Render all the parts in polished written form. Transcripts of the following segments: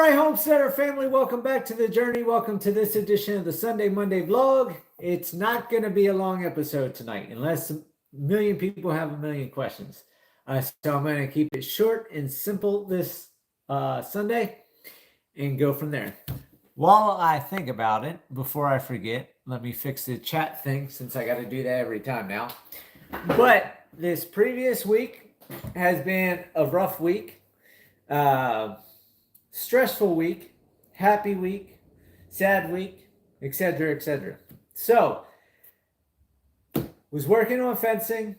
right, Homesteader family, welcome back to the journey. Welcome to this edition of the Sunday Monday vlog. It's not going to be a long episode tonight unless a million people have a million questions. So I'm going to keep it short and simple this Sunday and go from there. While I think about it, before I forget, let me fix the chat thing since I got to do that every time now. But this previous week has been a rough week. Stressful week, happy week, sad week, etc., etc. So, was working on fencing,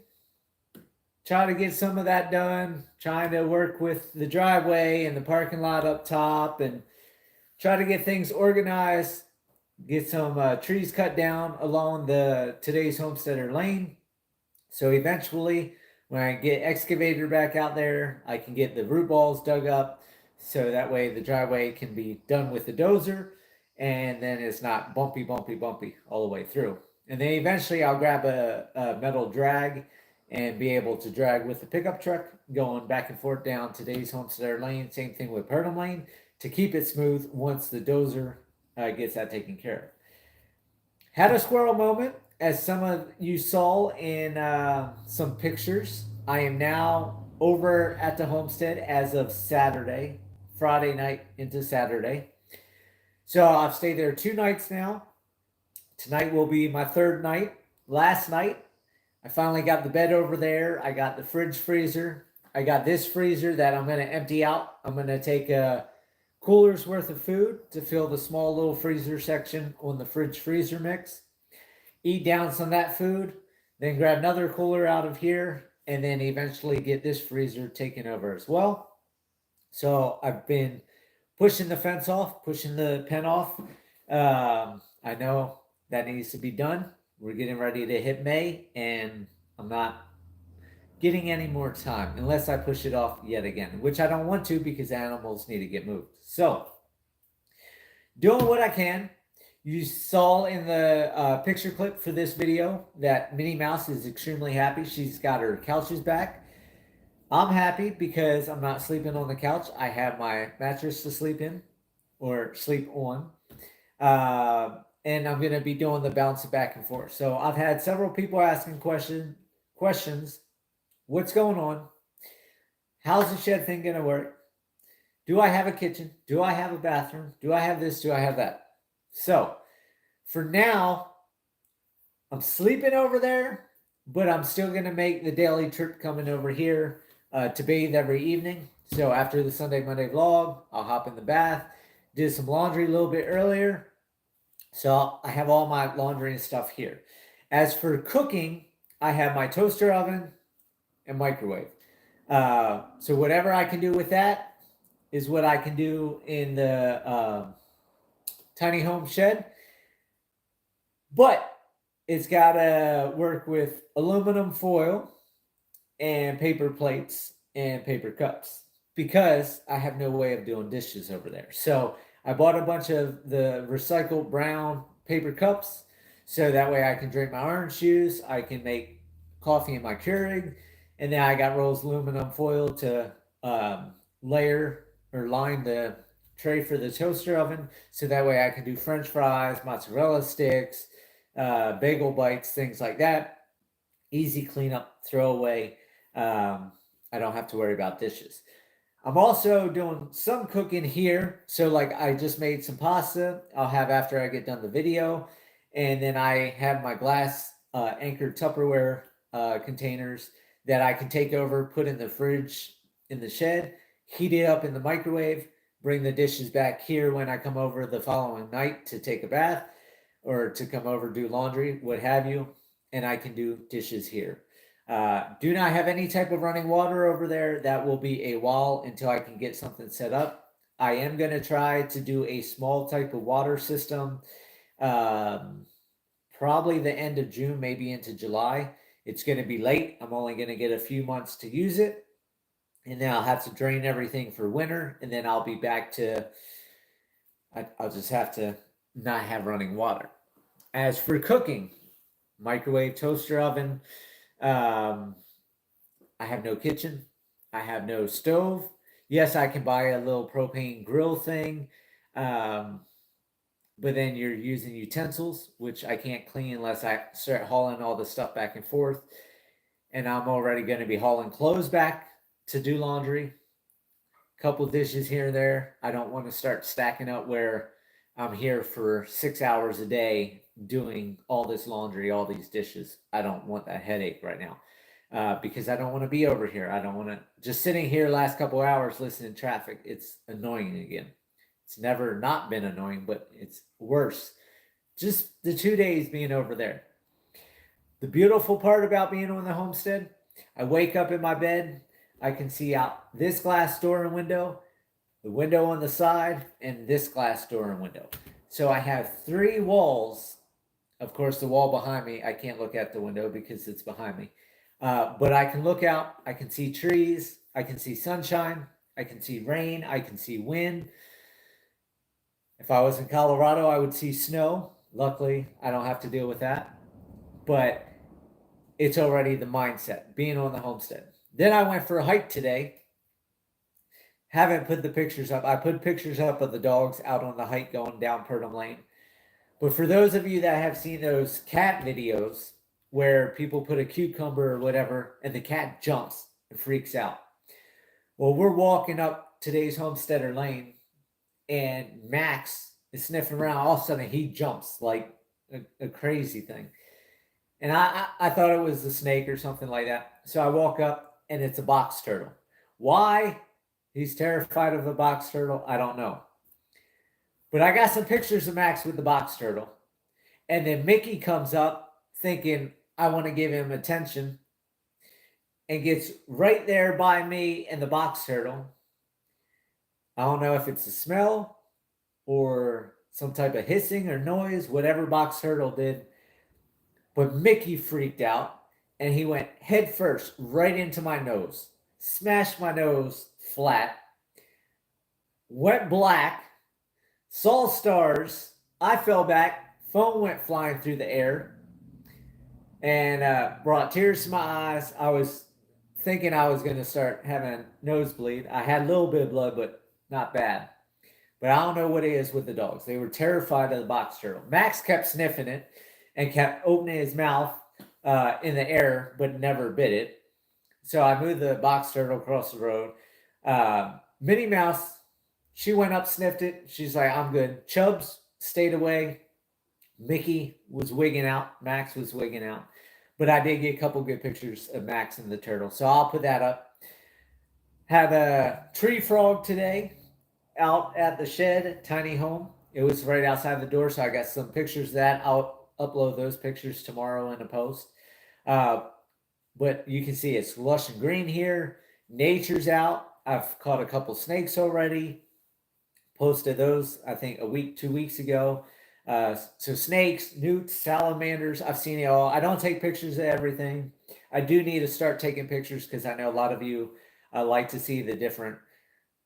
trying to get some of that done, trying to work with the driveway and the parking lot up top, and try to get things organized, get some trees cut down along today's Homesteader Lane. So eventually, when I get excavator back out there, I can get the root balls dug up. So that way the driveway can be done with the dozer and then it's not bumpy all the way through. And then eventually I'll grab a metal drag and be able to drag with the pickup truck going back and forth down today's Homesteader Lane. Same thing with Purdom Lane to keep it smooth once the dozer gets that taken care of. Had a squirrel moment, as some of you saw in some pictures. I am now over at the homestead as of Saturday, Friday night into Saturday. So I've stayed there 2 nights now. Tonight will be my 3rd night. Last night, I finally got the bed over there. I got the fridge freezer. I got this freezer that I'm going to empty out. I'm going to take a cooler's worth of food to fill the small little freezer section on the fridge freezer mix. Eat down some of that food, then grab another cooler out of here, and then eventually get this freezer taken over as well. So I've been pushing the fence off, pushing the pen off. I know that needs to be done. We're getting ready to hit May, and I'm not getting any more time unless I push it off yet again, which I don't want to because animals need to get moved. So doing what I can. You saw in the picture clip for this video that Minnie Mouse is extremely happy. She's got her couches back. I'm happy because I'm not sleeping on the couch. I have my mattress to sleep in or sleep on. And I'm going to be doing the bounce back and forth. So I've had several people asking questions. What's going on? How's the shed thing going to work? Do I have a kitchen? Do I have a bathroom? Do I have this? Do I have that? So, for now, I'm sleeping over there, but I'm still going to make the daily trip coming over here to bathe every evening. So, after the Sunday, Monday vlog, I'll hop in the bath, did some laundry a little bit earlier. So, I have all my laundry and stuff here. As for cooking, I have my toaster oven and microwave. So, whatever I can do with that is what I can do in the tiny home shed, but it's got to work with aluminum foil and paper plates and paper cups because I have no way of doing dishes over there. So I bought a bunch of the recycled brown paper cups so that way I can drink my orange juice, I can make coffee in my Keurig, and then I got rolls of aluminum foil to layer or line the tray for the toaster oven so that way I can do french fries, mozzarella sticks, bagel bites, things like that. Easy cleanup, throw away. I don't have to worry about dishes. I'm also doing some cooking here. So like I just made some pasta I'll have after I get done the video. And then I have my glass anchored Tupperware containers that I can take over, put in the fridge in the shed, heat it up in the microwave, bring the dishes back here when I come over the following night to take a bath or to come over, do laundry, what have you, and I can do dishes here. Do not have any type of running water over there. That will be a while until I can get something set up. I am going to try to do a small type of water system, probably the end of June, maybe into July. It's going to be late. I'm only going to get a few months to use it. And then I'll have to drain everything for winter. And then I'll be back to, I'll just have to not have running water. As for cooking, microwave, toaster oven, I have no kitchen. I have no stove. Yes, I can buy a little propane grill thing, but then you're using utensils, which I can't clean unless I start hauling all the stuff back and forth. And I'm already going to be hauling clothes back to do laundry. Couple dishes here and there. I don't want to start stacking up where I'm here for 6 hours a day doing all this laundry, all these dishes. I don't want that headache right now. Because I don't want to be over here. I don't want to just sitting here last couple hours listening to traffic. It's annoying again. It's never not been annoying, but it's worse. Just the 2 days being over there. The beautiful part about being on the homestead, I wake up in my bed, I can see out this glass door and window, the window on the side, and this glass door and window. So I have 3 walls. Of course, the wall behind me, I can't look at the window because it's behind me. But I can look out, I can see trees, I can see sunshine, I can see rain, I can see wind. If I was in Colorado, I would see snow. Luckily, I don't have to deal with that. But it's already the mindset, being on the homestead. Then I went for a hike today. Haven't put the pictures up. I put pictures up of the dogs out on the hike going down Purdom Lane. But for those of you that have seen those cat videos where people put a cucumber or whatever and the cat jumps and freaks out. Well, we're walking up today's Homesteader Lane and Max is sniffing around. All of a sudden he jumps like a crazy thing. And I thought it was a snake or something like that. So I walk up and it's a box turtle. Why he's terrified of a box turtle, I don't know. But I got some pictures of Max with the box turtle. And then Mickey comes up thinking I want to give him attention and gets right there by me and the box turtle. I don't know if it's a smell or some type of hissing or noise, whatever box turtle did. But Mickey freaked out and he went head first right into my nose, smashed my nose flat, went black, saw stars. I fell back, phone went flying through the air, and brought tears to my eyes. I was thinking I was going to start having a nosebleed. I had a little bit of blood, but not bad. But I don't know what it is with the dogs. They were terrified of the box turtle. Max kept sniffing it and kept opening his mouth in the air, but never bit it. So I moved the box turtle across the road. Minnie Mouse, she went up, sniffed it. She's like, I'm good. Chubbs stayed away. Mickey was wigging out. Max was wigging out. But I did get a couple good pictures of Max and the turtle. So I'll put that up. Have a tree frog today out at the shed, tiny home. It was right outside the door, so I got some pictures of that. I'll upload those pictures tomorrow in a post. But you can see it's lush and green here. Nature's out. I've caught a couple snakes already. Posted those, I think, 2 weeks ago. So snakes, newts, salamanders, I've seen it all. I don't take pictures of everything. I do need to start taking pictures because I know a lot of you like to see the different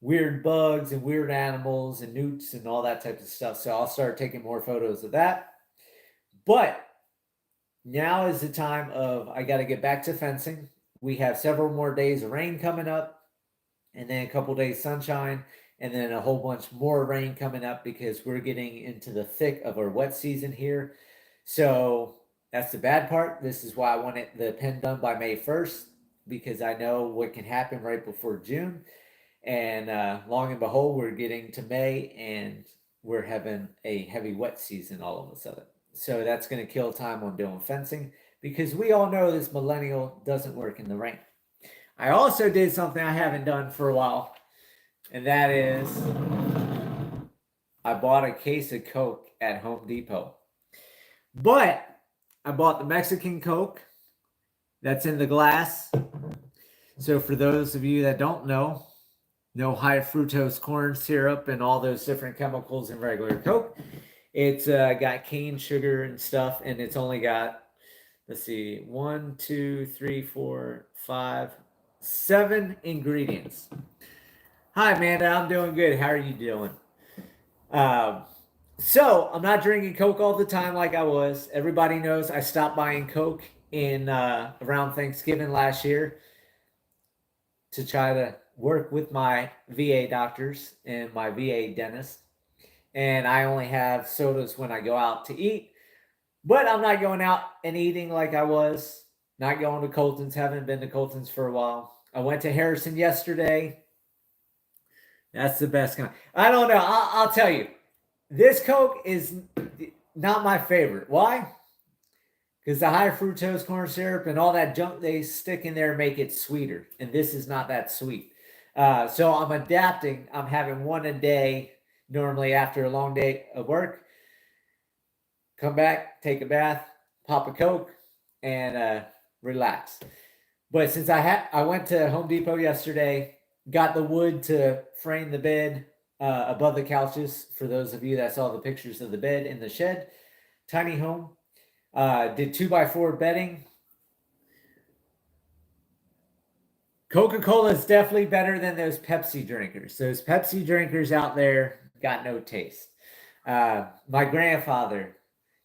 weird bugs and weird animals and newts and all that type of stuff. So I'll start taking more photos of that. But now is the time of I got to get back to fencing. We have several more days of rain coming up and then a couple days sunshine. And then a whole bunch more rain coming up because we're getting into the thick of our wet season here. So that's the bad part. This is why I want the pen done by May 1st because I know what can happen right before June. And long and behold, we're getting to May and we're having a heavy wet season all of a sudden. So that's going to kill time on doing fencing because we all know this millennial doesn't work in the rain. I also did something I haven't done for a while. And that is, I bought a case of Coke at Home Depot. But I bought the Mexican Coke that's in the glass. So for those of you that don't know, no high fructose corn syrup and all those different chemicals in regular Coke. It's got cane sugar and stuff, and it's only got, let's see, 1, 2, 3, 4, 5, 7 ingredients. Hi, Amanda. I'm doing good. How are you doing? So I'm not drinking Coke all the time like I was. Everybody knows I stopped buying Coke in around Thanksgiving last year to try to work with my VA doctors and my VA dentist, and I only have sodas when I go out to eat. But I'm not going out and eating like I was. Not going to Colton's. Haven't been to Colton's for a while. I went to Harrison yesterday. That's the best kind. I don't know. I'll tell you. This Coke is not my favorite. Why? Because the high fructose corn syrup and all that junk they stick in there make it sweeter. And this is not that sweet. So I'm adapting. I'm having one a day normally after a long day of work. Come back, take a bath, pop a Coke, and relax. But since I went to Home Depot yesterday, got the wood to frame the bed above the couches. For those of you that saw the pictures of the bed in the shed, tiny home. Did 2x4 bedding. Coca-Cola is definitely better than those Pepsi drinkers. Those Pepsi drinkers out there got no taste. My grandfather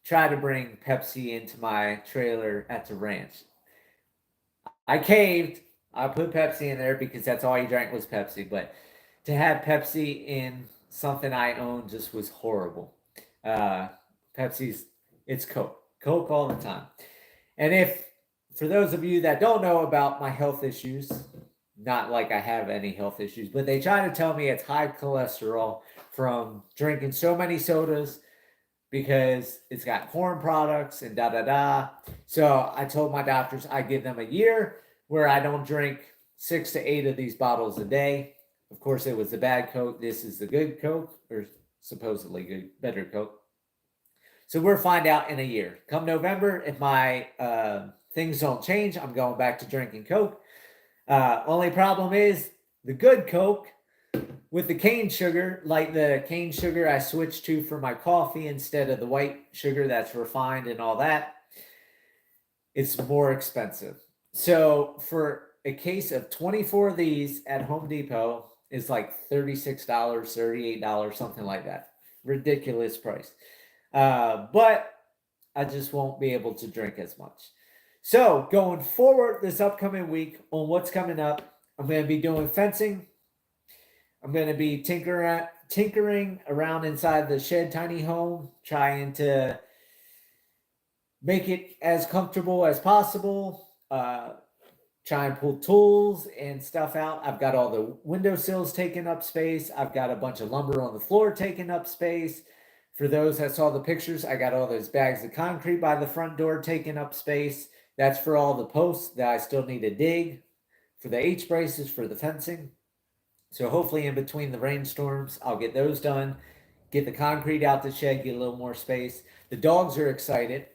tried to bring Pepsi into my trailer at the ranch. I caved. I put Pepsi in there because that's all he drank was Pepsi. But to have Pepsi in something I own just was horrible. It's Coke. Coke all the time. And for those of you that don't know about my health issues, not like I have any health issues, but they try to tell me it's high cholesterol from drinking so many sodas because it's got corn products and da-da-da. So I told my doctors I give them a year where I don't drink 6 to 8 of these bottles a day. Of course, it was the bad Coke. This is the good Coke, or supposedly good, better Coke. So we'll find out in a year. Come November, if my things don't change, I'm going back to drinking Coke. Only problem is the good Coke with the cane sugar, like the cane sugar I switched to for my coffee instead of the white sugar that's refined and all that, it's more expensive. So for a case of 24 of these at Home Depot is like $36, $38, something like that. Ridiculous price. But I just won't be able to drink as much. So going forward this upcoming week on what's coming up, I'm going to be doing fencing. I'm going to be tinkering around inside the shed tiny home, trying to make it as comfortable as possible. Try and pull tools and stuff out. I've got all the windowsills taking up space. I've got a bunch of lumber on the floor taking up space. For those that saw the pictures, I got all those bags of concrete by the front door taking up space. That's for all the posts that I still need to dig for the H-braces for the fencing. So hopefully in between the rainstorms, I'll get those done, get the concrete out the shed, get a little more space. The dogs are excited.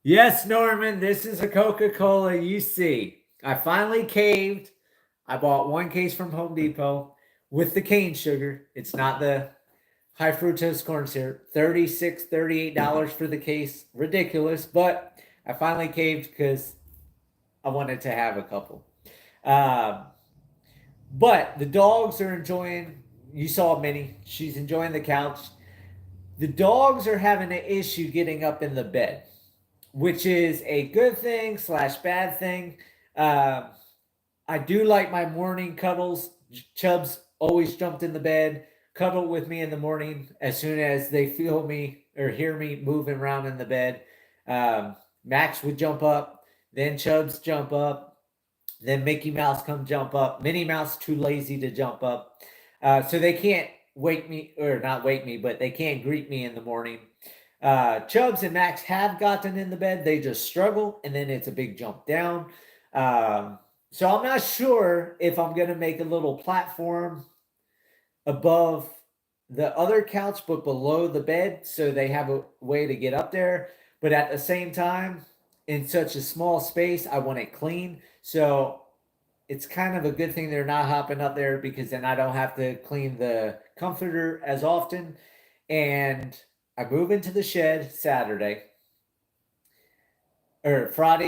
Yes, Norman, this is a Coca-Cola you see. I finally caved. I bought one case from Home Depot with the cane sugar. It's not the high fructose corn syrup. $36, $38 for the case. Ridiculous, but I finally caved because I wanted to have a couple. But the dogs are enjoying, you saw Minnie, she's enjoying the couch. The dogs are having an issue getting up in the bed, which is a good thing / bad thing. I do like my morning cuddles. Chubbs always jumped in the bed, cuddled with me in the morning as soon as they feel me or hear me moving around in the bed. Max would jump up, then Chubbs jump up, then Mickey Mouse come jump up. Minnie Mouse too lazy to jump up. So they can't wake me, or not wake me, but they can't greet me in the morning. Chubbs and Max have gotten in the bed. They just struggle, and then it's a big jump down. So I'm not sure if I'm going to make a little platform above the other couch, but below the bed, so they have a way to get up there. But at the same time, in such a small space, I want it clean. So it's kind of a good thing they're not hopping up there, because then I don't have to clean the comforter as often. And I move into the shed Friday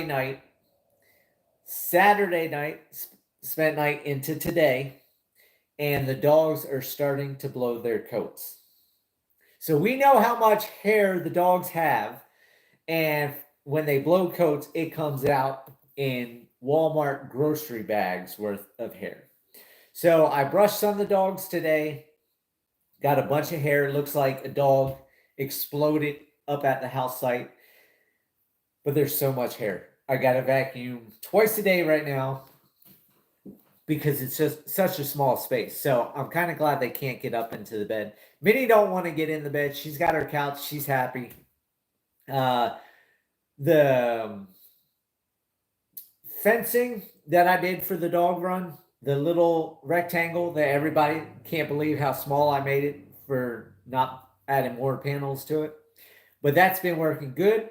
night. Saturday night, spent night into today, and the dogs are starting to blow their coats. So we know how much hair the dogs have, and when they blow coats, it comes out in Walmart grocery bags worth of hair. So I brushed some of the dogs today. Got a bunch of hair. Looks like a dog exploded up at the house site. But there's so much hair. I got to vacuum twice a day right now because it's just such a small space. So I'm kind of glad they can't get up into the bed. Minnie don't want to get in the bed. She's got her couch. She's happy. The fencing that I did for the dog run, the little rectangle that everybody can't believe how small I made it for not adding more panels to it. But that's been working good.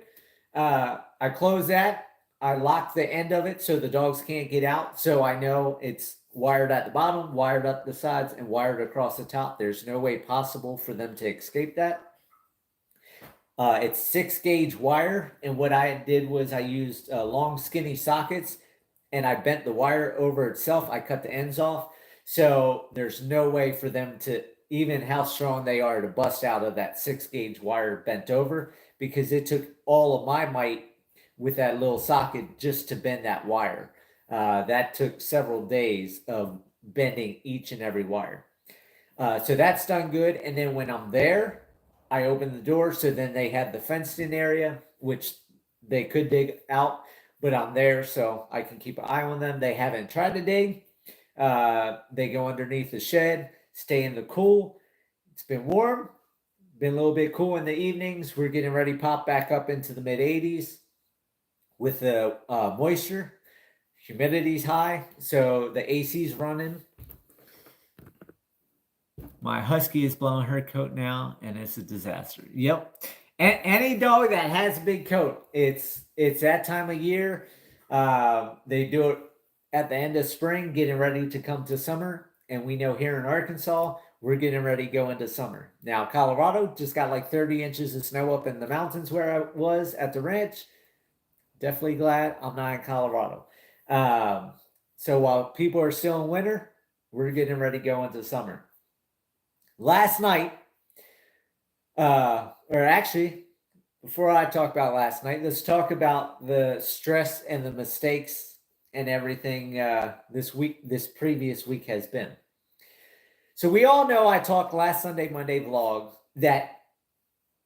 I closed that. I locked the end of it so the dogs can't get out. So I know it's wired at the bottom, wired up the sides, and wired across the top. There's no way possible for them to escape that. It's 6-gauge wire. And what I did was I used long, skinny sockets, and I bent the wire over itself. I cut the ends off. So there's no way for them to, even how strong they are, to bust out of that 6-gauge wire bent over, because it took all of my might with that little socket just to bend that wire. That took several days of bending each and every wire. So that's done good. And then when I'm there, I open the door. So then they have the fenced in area, which they could dig out, but I'm there so I can keep an eye on them. They haven't tried to dig. They go underneath the shed, stay in the cool. It's been warm, been a little bit cool in the evenings. We're getting ready to pop back up into the mid 80s with the moisture. Humidity's high, so the AC's running. My husky is blowing her coat now, and it's a disaster. Yep. Any dog that has a big coat, it's that time of year. They do it at the end of spring, getting ready to come to summer. And we know here in Arkansas, we're getting ready to go into summer. Now, Colorado just got like 30 inches of snow up in the mountains where I was at the ranch. Definitely glad I'm not in Colorado. So while people are still in winter, we're getting ready to go into summer. Last night, or actually, before I talk about last night, let's talk about the stress and the mistakes and everything this previous week has been. So we all know I talked last Sunday, Monday vlog that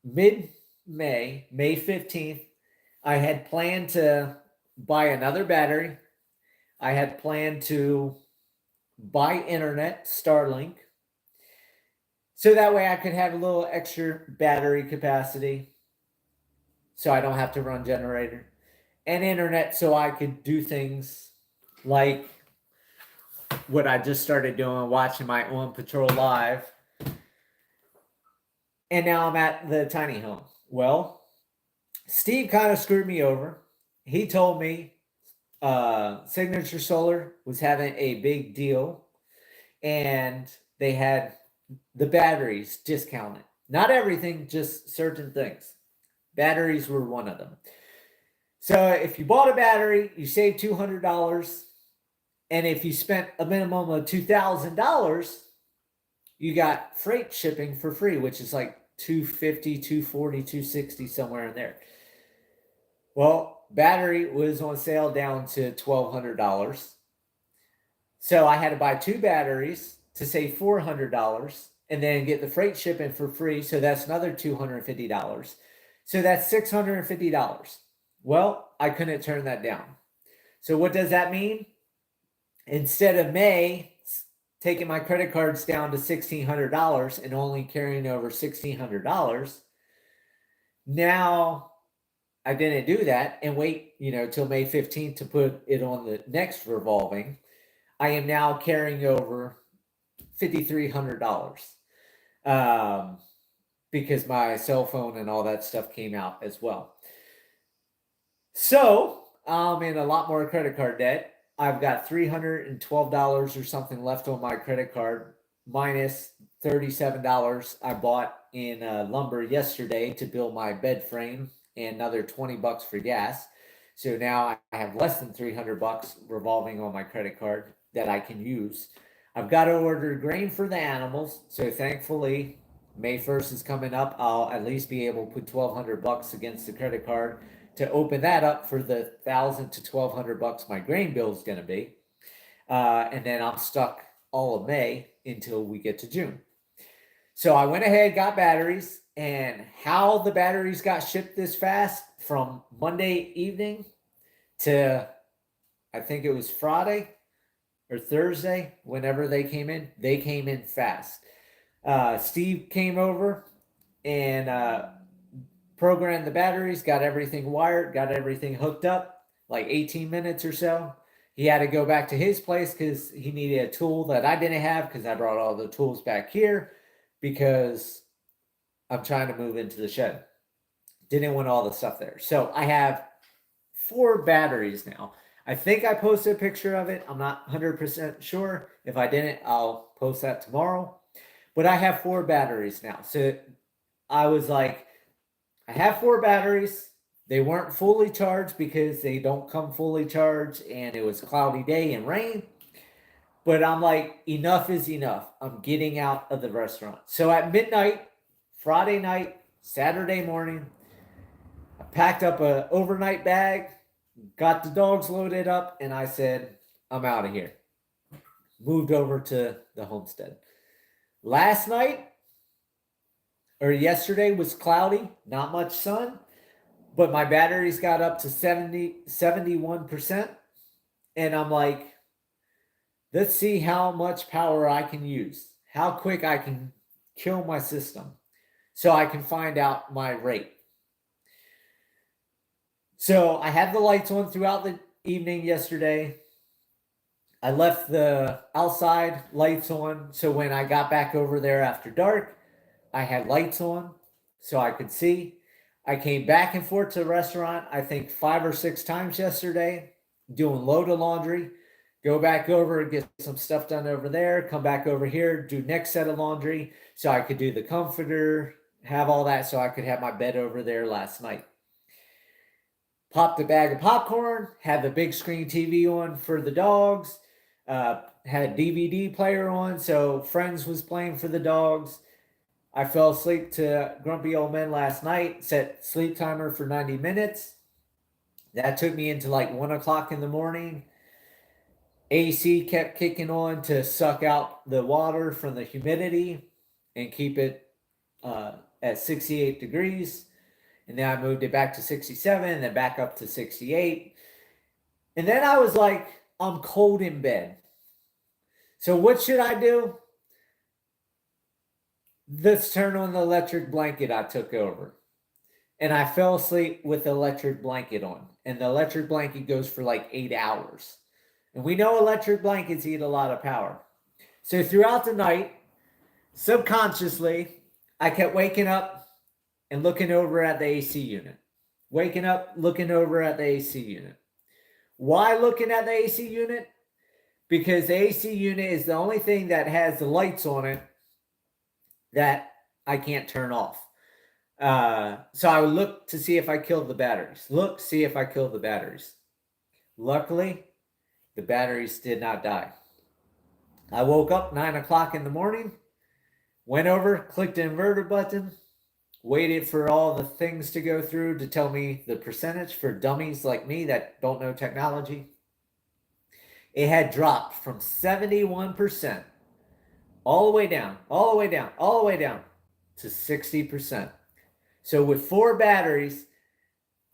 mid-May, May 15th, I had planned to buy another battery. I had planned to buy internet, Starlink, so that way I could have a little extra battery capacity so I don't have to run generator, and internet so I could do things like what I just started doing, watching my On Patrol live. And now I'm at the tiny home. Well, Steve kind of screwed me over. He told me Signature Solar was having a big deal, and they had the batteries discounted. Not everything, just certain things. Batteries were one of them. So if you bought a battery, you saved $200. And if you spent a minimum of $2,000, you got freight shipping for free, which is like $250, $240, $260, somewhere in there. Well, battery was on sale down to $1,200. So I had to buy 2 batteries to save $400 and then get the freight shipping for free. So that's another $250. So that's $650. Well, I couldn't turn that down. So what does that mean? Instead of May taking my credit cards down to $1,600 and only carrying over $1,600, now I didn't do that and wait, till May 15th to put it on the next revolving. I am now carrying over $5,300 because my cell phone and all that stuff came out as well. So I'm in a lot more credit card debt. I've got $312 or something left on my credit card, minus $37 I bought in lumber yesterday to build my bed frame, and another $20 for gas. So now I have less than $300 revolving on my credit card that I can use. I've got to order grain for the animals. So thankfully, May 1st is coming up. I'll at least be able to put $1,200 against the credit card to open that up for the $1,000 to $1,200 my grain bill is going to be. And then I'm stuck all of May until we get to June. So I went ahead, got batteries, and how the batteries got shipped this fast from Monday evening to, I think it was Friday or Thursday, whenever they came in fast. Steve came over and programmed the batteries, got everything wired, got everything hooked up, like 18 minutes or so. He had to go back to his place because he needed a tool that I didn't have because I brought all the tools back here because I'm trying to move into the shed. Didn't want all the stuff there. So I have 4 batteries now. I think I posted a picture of it. I'm not 100% sure. If I didn't, I'll post that tomorrow. But I have 4 batteries now. So I was like, I have 4 batteries. They weren't fully charged because they don't come fully charged, and it was a cloudy day and rain. But I'm like, enough is enough. I'm getting out of the restaurant. So at midnight, Friday night, Saturday morning, I packed up an overnight bag, got the dogs loaded up, and I said, I'm out of here. Moved over to the homestead. Last night, or yesterday, was cloudy, not much sun, but my batteries got up to 71%. And I'm like, let's see how much power I can use, how quick I can kill my system so I can find out my rate. So I had the lights on throughout the evening yesterday. I left the outside lights on, so when I got back over there after dark, I had lights on so I could see. I came back and forth to the restaurant, I think 5 or 6 times yesterday, doing load of laundry. Go back over and get some stuff done over there, come back over here, do next set of laundry so I could do the comforter, have all that so I could have my bed over there last night. Popped a bag of popcorn, had the big screen TV on for the dogs, had a DVD player on, so Friends was playing for the dogs. I fell asleep to Grumpy Old Men last night, set sleep timer for 90 minutes. That took me into like 1 o'clock in the morning. AC kept kicking on to suck out the water from the humidity and keep it at 68 degrees. And then I moved it back to 67 and then back up to 68. And then I was like, I'm cold in bed. So what should I do? Let's turn on the electric blanket I took over. And I fell asleep with the electric blanket on. And the electric blanket goes for like 8 hours. And we know electric blankets eat a lot of power. So throughout the night, subconsciously, I kept waking up and looking over at the AC unit. Waking up, looking over at the AC unit. Why looking at the AC unit? Because the AC unit is the only thing that has the lights on it that I can't turn off. So I would look to see if I killed the batteries. See if I killed the batteries. Luckily, the batteries did not die. I woke up 9 o'clock in the morning, went over, clicked the inverter button, waited for all the things to go through to tell me the percentage for dummies like me that don't know technology. It had dropped from 71% all the way down to 60%. So with 4 batteries,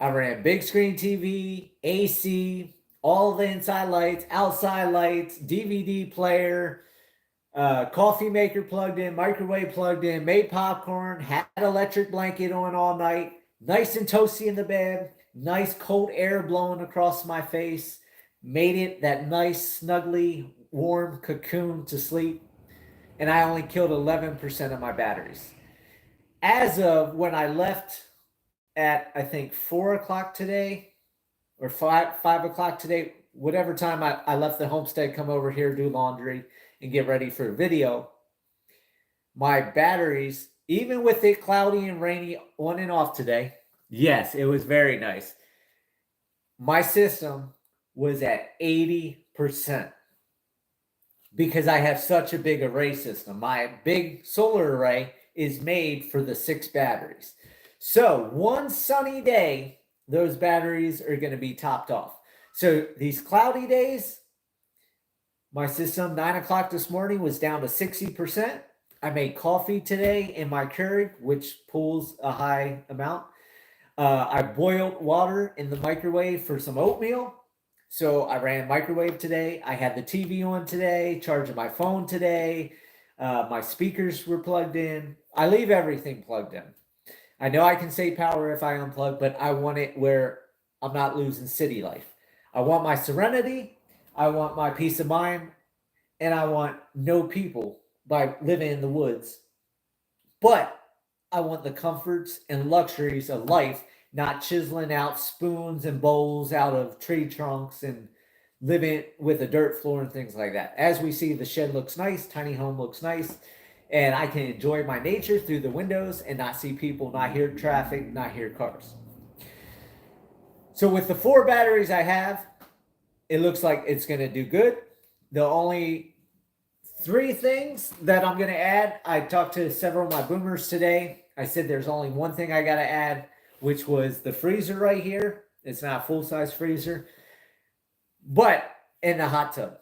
I ran big screen TV, AC, all the inside lights, outside lights, DVD player, coffee maker plugged in, microwave plugged in, made popcorn, had an electric blanket on all night, nice and toasty in the bed, nice cold air blowing across my face, made it that nice, snuggly, warm cocoon to sleep, and I only killed 11% of my batteries. As of when I left at, I think, 4 o'clock today, or 5 o'clock today, whatever time I left the homestead, come over here, do laundry, and get ready for a video, my batteries, even with it cloudy and rainy on and off today, yes, it was very nice. My system was at 80% because I have such a big array system. My big solar array is made for the 6 batteries. So one sunny day, those batteries are going to be topped off. So these cloudy days, my system, 9 o'clock this morning, was down to 60%. I made coffee today in my Keurig, which pulls a high amount. I boiled water in the microwave for some oatmeal. So I ran microwave today. I had the TV on today, charging my phone today. My speakers were plugged in. I leave everything plugged in. I know I can save power if I unplug, but I want it where I'm not losing city life. I want my serenity. I want my peace of mind. And I want no people by living in the woods. But I want the comforts and luxuries of life, not chiseling out spoons and bowls out of tree trunks and living with a dirt floor and things like that. As we see, the shed looks nice, tiny home looks nice, and I can enjoy my nature through the windows and not see people, not hear traffic, not hear cars. So with the 4 batteries I have, it looks like it's going to do good. The only 3 things that I'm going to add, I talked to several of my boomers today. I said there's only one thing I got to add, which was the freezer right here. It's not a full-size freezer, but in the hot tub.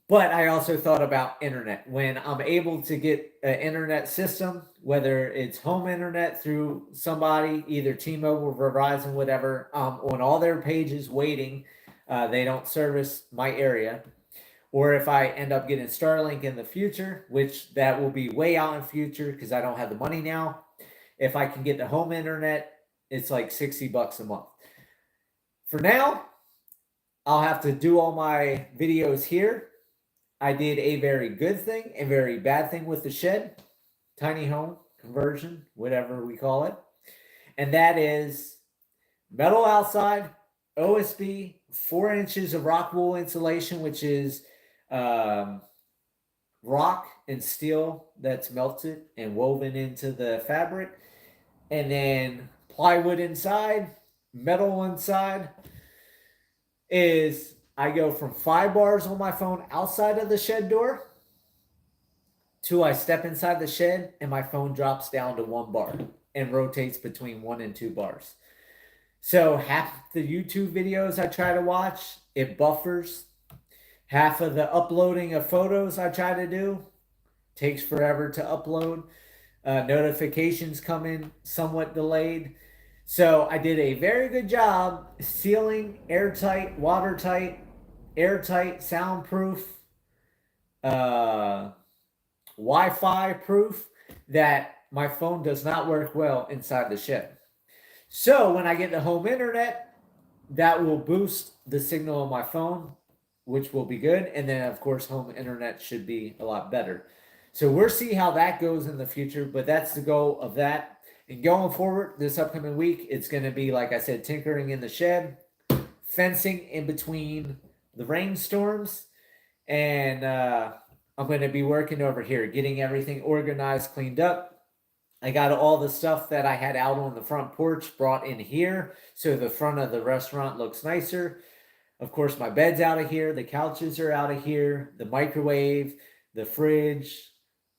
But I also thought about internet. When I'm able to get an internet system, whether it's home internet through somebody, either T-Mobile, Verizon, whatever, on all their pages waiting, they don't service my area. Or if I end up getting Starlink in the future, which that will be way out in the future because I don't have the money now. If I can get the home internet, it's like $60 a month. For now, I'll have to do all my videos here. I did a very good thing and very bad thing with the shed, tiny home conversion, whatever we call it. And that is metal outside, OSB, 4 inches of rock wool insulation, which is rock and steel that's melted and woven into the fabric, and then plywood inside, metal inside. Is I go from 5 bars on my phone outside of the shed door to I step inside the shed and my phone drops down to 1 bar and rotates between 1 and 2 bars. So half the YouTube videos I try to watch, it buffers. Half of the uploading of photos I try to do takes forever to upload. Notifications come in somewhat delayed. So I did a very good job sealing, airtight, watertight, airtight, soundproof, Wi-Fi proof that my phone does not work well inside the shed. So when I get the home internet, that will boost the signal on my phone, which will be good. And then, of course, home internet should be a lot better. So we'll see how that goes in the future, but that's the goal of that. And going forward, this upcoming week, it's going to be, like I said, tinkering in the shed, fencing in between the rainstorms, and I'm going to be working over here, getting everything organized, cleaned up. I got all the stuff that I had out on the front porch brought in here, so the front of the restaurant looks nicer. Of course, my bed's out of here. The couches are out of here. The microwave, the fridge,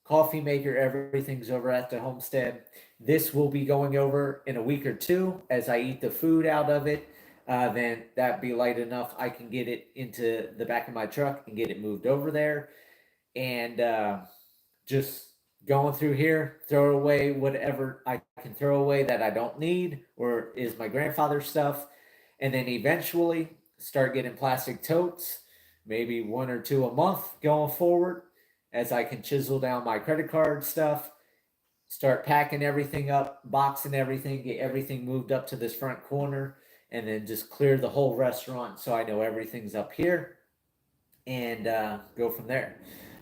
coffee maker, everything's over at the homestead. This will be going over in a week or 2 as I eat the food out of it. Then that'd be light enough. I can get it into the back of my truck and get it moved over there. And just going through here, throw away whatever I can throw away that I don't need or is my grandfather's stuff. And then eventually start getting plastic totes, maybe 1 or 2 a month going forward, as I can chisel down my credit card stuff, start packing everything up, boxing everything, get everything moved up to this front corner, and then just clear the whole restaurant so I know everything's up here, and go from there.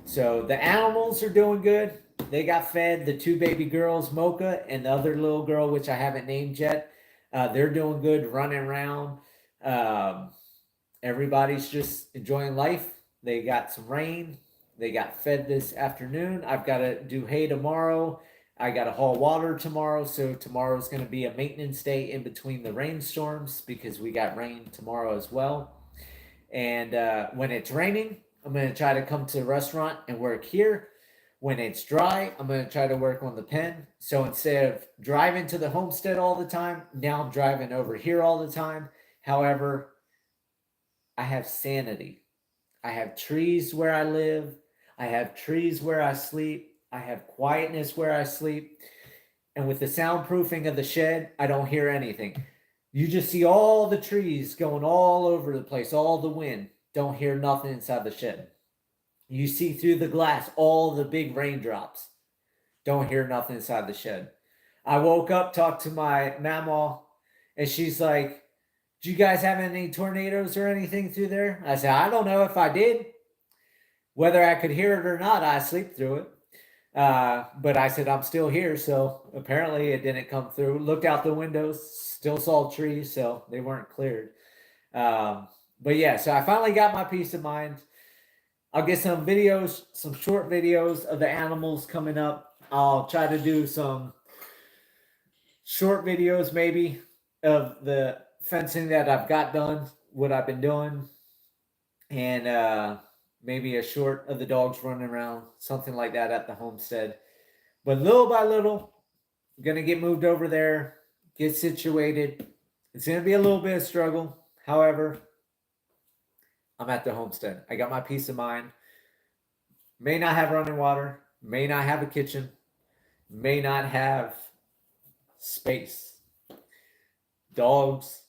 So the animals are doing good. They got fed. The 2 baby girls, Mocha and the other little girl, which I haven't named yet, they're doing good, running around. Everybody's just enjoying life. They got some rain. They got fed this afternoon. I've got to do hay tomorrow. I got to haul water tomorrow. So tomorrow's going to be a maintenance day in between the rainstorms because we got rain tomorrow as well. And when it's raining, I'm going to try to come to the restaurant and work here. When it's dry, I'm going to try to work on the pen. So instead of driving to the homestead all the time, now I'm driving over here all the time. However, I have sanity. I have trees where I live. I have trees where I sleep. I have quietness where I sleep. And with the soundproofing of the shed, I don't hear anything. You just see all the trees going all over the place, all the wind. Don't hear nothing inside the shed. You see through the glass all the big raindrops. Don't hear nothing inside the shed. I woke up, talked to my mama, and she's like, "Do you guys have any tornadoes or anything through there?" I said, "I don't know if I did. Whether I could hear it or not, I sleep through it." But I said, "I'm still here." So apparently it didn't come through. Looked out the windows, still saw trees, so they weren't cleared. But yeah, so I finally got my peace of mind. I'll get some videos, some short videos of the animals coming up. I'll try to do some short videos maybe of the fencing that I've got done, what I've been doing, and maybe a short of the dogs running around, something like that at the homestead. But little by little, I'm going to get moved over there, get situated. It's going to be a little bit of struggle. However, I'm at the homestead. I got my peace of mind. May not have running water, may not have a kitchen, may not have space. Dogs,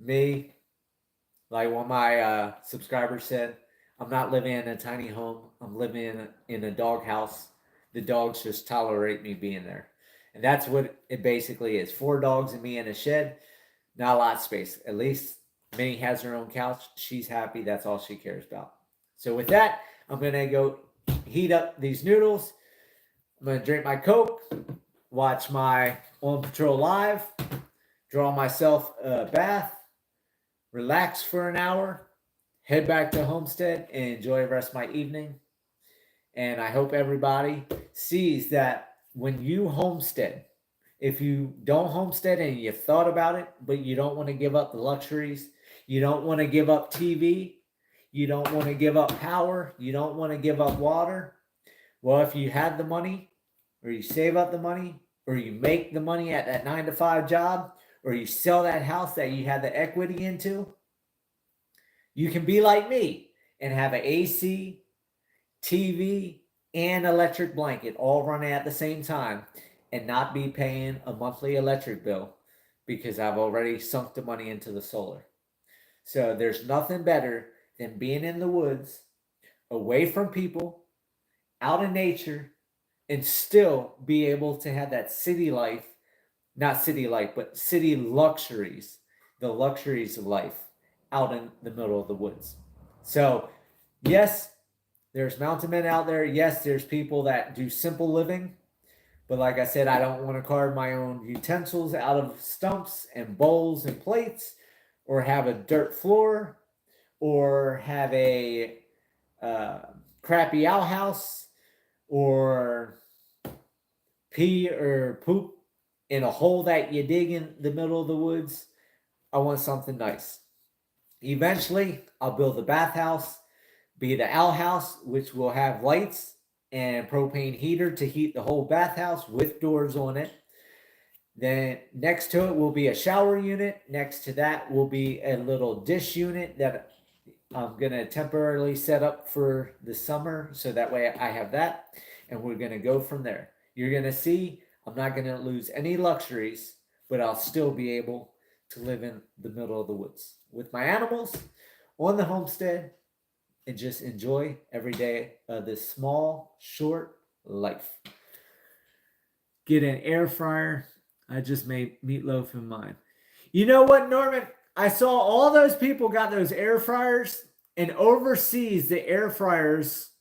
me, like one of my subscribers said, I'm not living in a tiny home. I'm living in a dog house. The dogs just tolerate me being there. And that's what it basically is. 4 dogs and me in a shed. Not a lot of space. At least Minnie has her own couch. She's happy. That's all she cares about. So with that, I'm going to go heat up these noodles. I'm going to drink my Coke, watch my On Patrol Live, draw myself a bath, relax for an hour, head back to Homestead, and enjoy the rest of my evening. And I hope everybody sees that when you homestead, if you don't homestead and you've thought about it, but you don't want to give up the luxuries, you don't want to give up TV, you don't want to give up power, you don't want to give up water. Well, if you have the money, or you save up the money, or you make the money at that 9-to-5 job, or you sell that house that you had the equity into, you can be like me and have an AC, TV, and electric blanket all running at the same time and not be paying a monthly electric bill because I've already sunk the money into the solar. So there's nothing better than being in the woods, away from people, out in nature, and still be able to have that city life, not city life, but city luxuries, the luxuries of life out in the middle of the woods. So yes, there's mountain men out there. Yes, there's people that do simple living. But like I said, I don't want to carve my own utensils out of stumps and bowls and plates, or have a dirt floor, or have a crappy outhouse, or pee or poop in a hole that you dig in the middle of the woods. I want something nice. Eventually, I'll build a bathhouse, be the outhouse, which will have lights and propane heater to heat the whole bathhouse with doors on it. Then next to it will be a shower unit. Next to that will be a little dish unit that I'm going to temporarily set up for the summer. So that way I have that. And we're going to go from there. You're going to see I'm not going to lose any luxuries, but I'll still be able to live in the middle of the woods with my animals on the homestead and just enjoy every day of this small, short life. Get an air fryer. I just made meatloaf in mine. You know what, Norman? I saw all those people got those air fryers, and overseas, the air fryers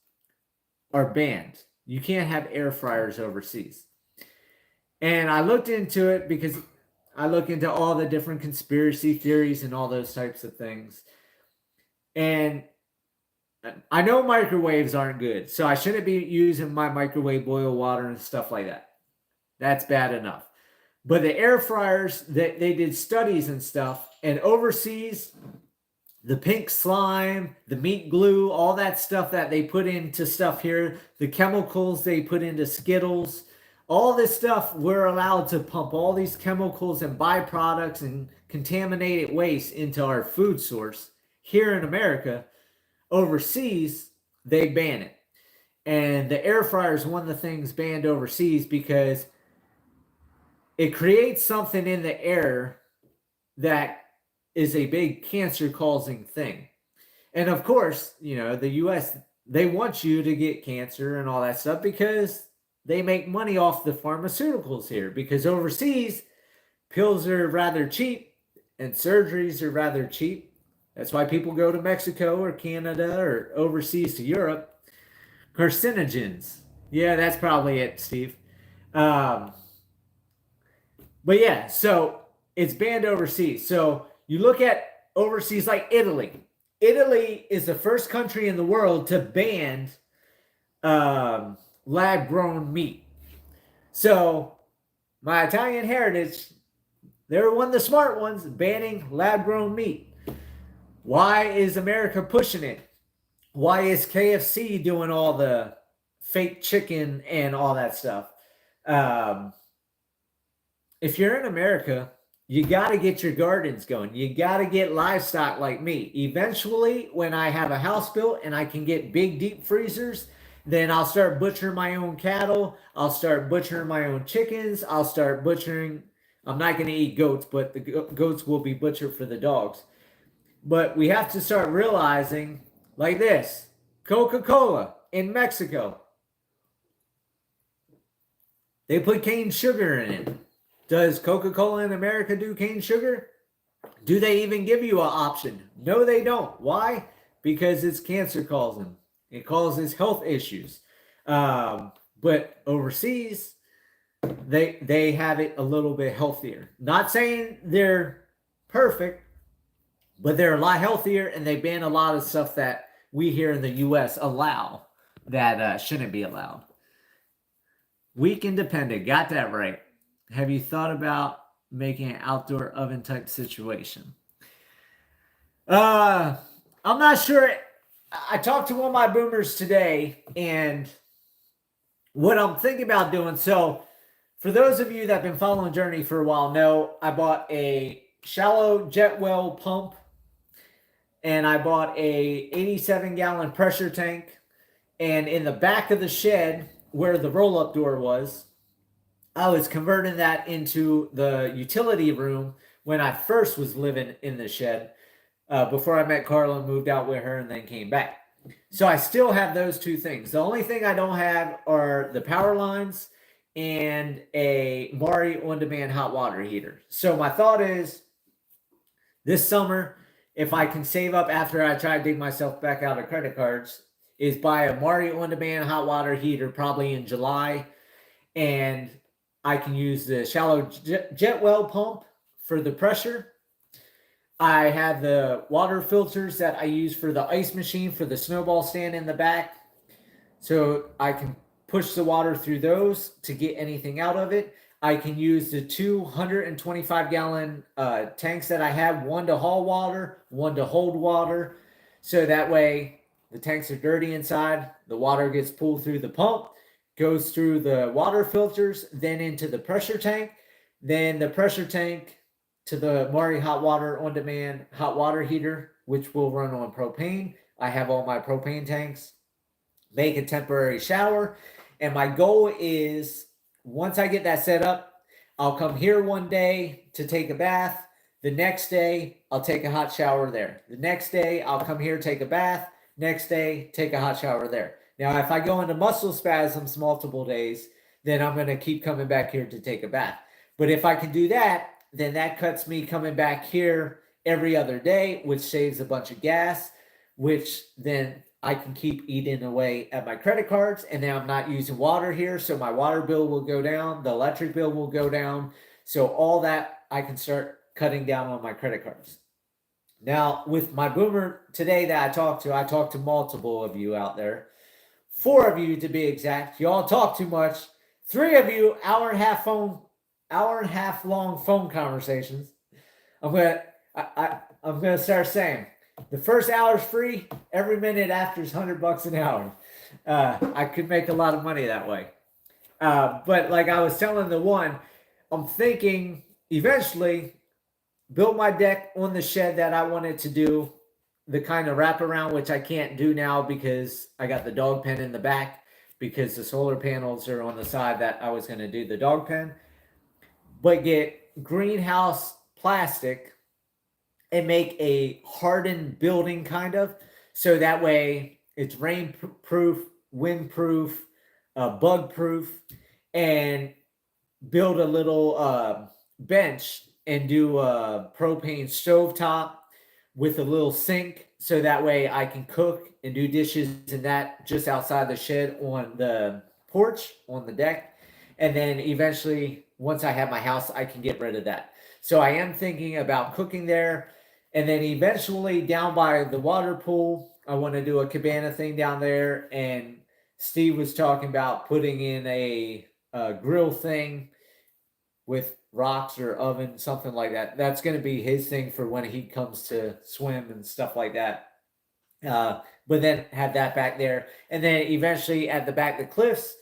are banned. You can't have air fryers overseas. And I looked into it because I look into all the different conspiracy theories and all those types of things. And I know microwaves aren't good, so I shouldn't be using my microwave boil water and stuff like that. That's bad enough. But the air fryers, they did studies and stuff, and overseas, the pink slime, the meat glue, all that stuff that they put into stuff here, the chemicals they put into Skittles, all this stuff, we're allowed to pump all these chemicals and byproducts and contaminated waste into our food source. Here in America, overseas, they ban it. And the air fryer is one of the things banned overseas because it creates something in the air that is a big cancer-causing thing. And of course, the U.S., they want you to get cancer and all that stuff because they make money off the pharmaceuticals here. Because overseas, pills are rather cheap and surgeries are rather cheap. That's why people go to Mexico or Canada or overseas to Europe. Carcinogens. Yeah, that's probably it, Steve. But yeah, so it's banned overseas. So you look at overseas like Italy. Italy is the first country in the world to ban lab-grown meat. So my Italian heritage, they were one of the smart ones banning lab-grown meat. Why is America pushing it? Why is KFC doing all the fake chicken and all that stuff? If you're in America, you got to get your gardens going. You got to get livestock like me. Eventually, when I have a house built and I can get big deep freezers, then I'll start butchering my own cattle. I'll start butchering my own chickens. I'll start butchering. I'm not going to eat goats, but the goats will be butchered for the dogs. But we have to start realizing, like this, Coca-Cola in Mexico, they put cane sugar in it. Does Coca-Cola in America do cane sugar? Do they even give you an option? No, they don't. Why? Because it's cancer causing. It causes health issues. But overseas, they have it a little bit healthier. Not saying they're perfect, but they're a lot healthier, and they ban a lot of stuff that we here in the U.S. allow that shouldn't be allowed. Weak independent. Got that right. Have you thought about making an outdoor oven type situation? I'm not sure. I talked to one of my boomers today, and what I'm thinking about doing. So for those of you that have been following Journey for a while know, I bought a shallow jet well pump, and I bought a 87-gallon pressure tank. And in the back of the shed where the roll-up door was, I was converting that into the utility room when I first was living in the shed before I met Carla and moved out with her and then came back. So I still have those two things. The only thing I don't have are the power lines and a Mari on-demand hot water heater. So my thought is this summer, if I can save up after I try to dig myself back out of credit cards, is buy a Mari on-demand hot water heater probably in July, and I can use the shallow jet well pump for the pressure. I have the water filters that I use for the ice machine for the snowball stand in the back. So I can push the water through those to get anything out of it. I can use the 225-gallon tanks that I have, one to haul water, one to hold water. So that way the tanks are dirty inside. The water gets pulled through the pump, goes through the water filters, then into the pressure tank, then the pressure tank to the Mari hot water on-demand hot water heater, which will run on propane. I have all my propane tanks. Make a temporary shower. And my goal is, once I get that set up, I'll come here one day to take a bath. The next day, I'll take a hot shower there. The next day, I'll come here, take a bath. Next day, take a hot shower there. Now, if I go into muscle spasms multiple days, then I'm going to keep coming back here to take a bath. But if I can do that, then that cuts me coming back here every other day, which saves a bunch of gas, which then I can keep eating away at my credit cards. And now I'm not using water here, so my water bill will go down. The electric bill will go down. So all that, I can start cutting down on my credit cards. Now, with my boomer today that I talked to multiple of you out there. 4 of you to be exact. You all talk too much. 3 of you, hour and a half long phone conversations. I'm gonna start saying, The first hour is free. Every minute after is $100 an hour. I could make a lot of money that way. But like I was telling the one, I'm thinking eventually build my deck on the shed that I wanted to do, the kind of wraparound, which I can't do now because I got the dog pen in the back, because the solar panels are on the side that I was going to do the dog pen. But get greenhouse plastic and make a hardened building kind of, so that way it's rain proof, wind proof, bug proof, and build a little bench and do a propane stovetop with a little sink, so that way I can cook and do dishes and that just outside the shed on the porch, on the deck. And then eventually, once I have my house, I can get rid of that. So I am thinking about cooking there. And then eventually down by the water pool, I want to do a cabana thing down there. And Steve was talking about putting in a grill thing with rocks or oven, something like that. That's going to be his thing for when he comes to swim and stuff like that. But then have that back there. And then eventually at the back of the cliffs,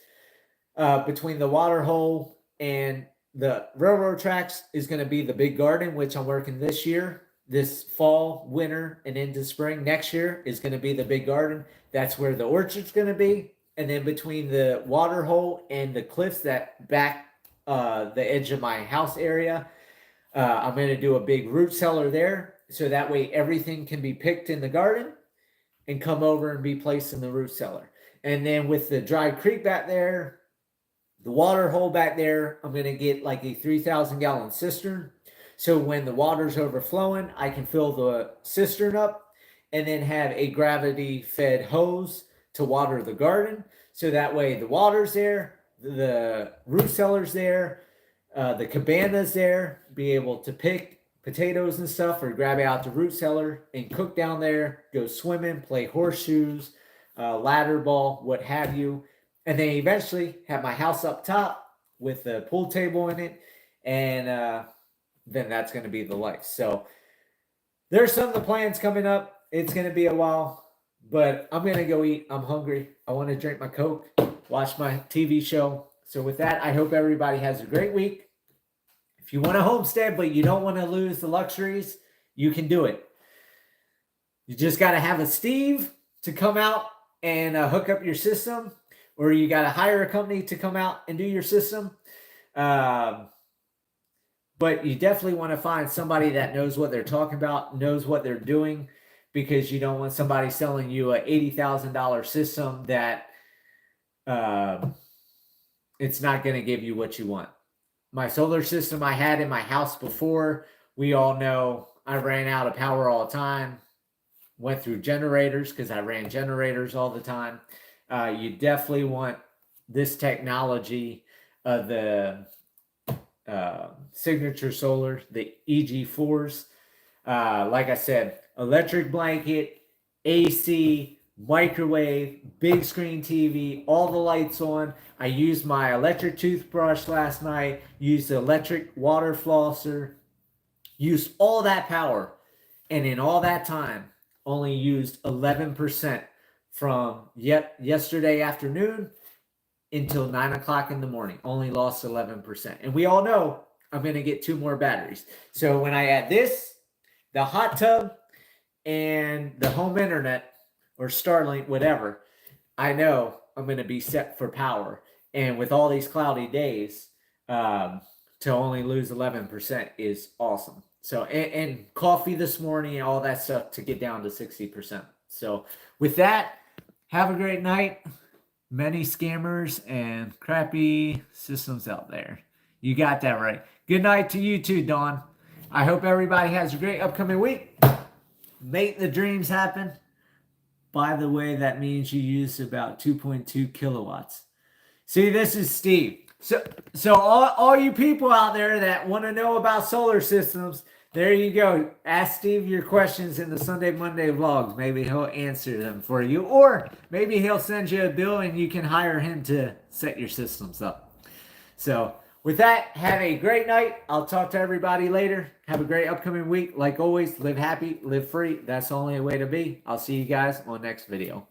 between the water hole and the railroad tracks, is going to be the big garden, which I'm working this year, this fall, winter, and into spring. Next year is going to be the big garden. That's where the orchard's going to be. And then between the water hole and the cliffs that back the edge of my house area, I'm going to do a big root cellar there, so that way everything can be picked in the garden and come over and be placed in the root cellar. And then with the dry creek back there, the water hole back there, I'm going to get like a 3,000 gallon cistern. So when the water's overflowing, I can fill the cistern up and then have a gravity fed hose to water the garden. So that way the water's there, the root cellar's there, the cabana's there, be able to pick potatoes and stuff or grab out the root cellar and cook down there, go swimming, play horseshoes, ladder ball, what have you. And then eventually have my house up top with the pool table in it. And then that's going to be the life. So there's some of the plans coming up. It's going to be a while, but I'm going to go eat. I'm hungry. I want to drink my Coke, watch my TV show. So with that, I hope everybody has a great week. If you want to homestead, but you don't want to lose the luxuries, you can do it. You just got to have a Steve to come out and hook up your system, or you got to hire a company to come out and do your system. But you definitely want to find somebody that knows what they're talking about, knows what they're doing, because you don't want somebody selling you a $80,000 system that it's not going to give you what you want. My solar system I had in my house before, we all know I ran out of power all the time, went through generators because I ran generators all the time. You definitely want this technology, the Signature Solar, the EG4s. Like I said, electric blanket, AC, microwave, big screen TV, all the lights on. I used my electric toothbrush last night, used the electric water flosser, used all that power, and in all that time, only used 11% from yesterday afternoon until 9 o'clock in the morning. Only lost 11%. And we all know I'm going to get 2 more batteries. So when I add this, the hot tub, and the home internet, or Starlink, whatever, I know I'm going to be set for power. And with all these cloudy days, to only lose 11% is awesome. So, and coffee this morning and all that stuff to get down to 60%. So with that, have a great night. Many scammers and crappy systems out there. You got that right. Good night to you too, Dawn. I hope everybody has a great upcoming week. Make the dreams happen. By the way, that means you use about 2.2 kilowatts. See, this is Steve. So all you people out there that want to know about solar systems, there you go. Ask Steve your questions in the Sunday, Monday vlogs. Maybe he'll answer them for you. Or maybe he'll send you a bill and you can hire him to set your systems up. So With that, have a great night. I'll talk to everybody later. Have a great upcoming week. Like always, live happy, live free. That's the only way to be. I'll see you guys on the next video.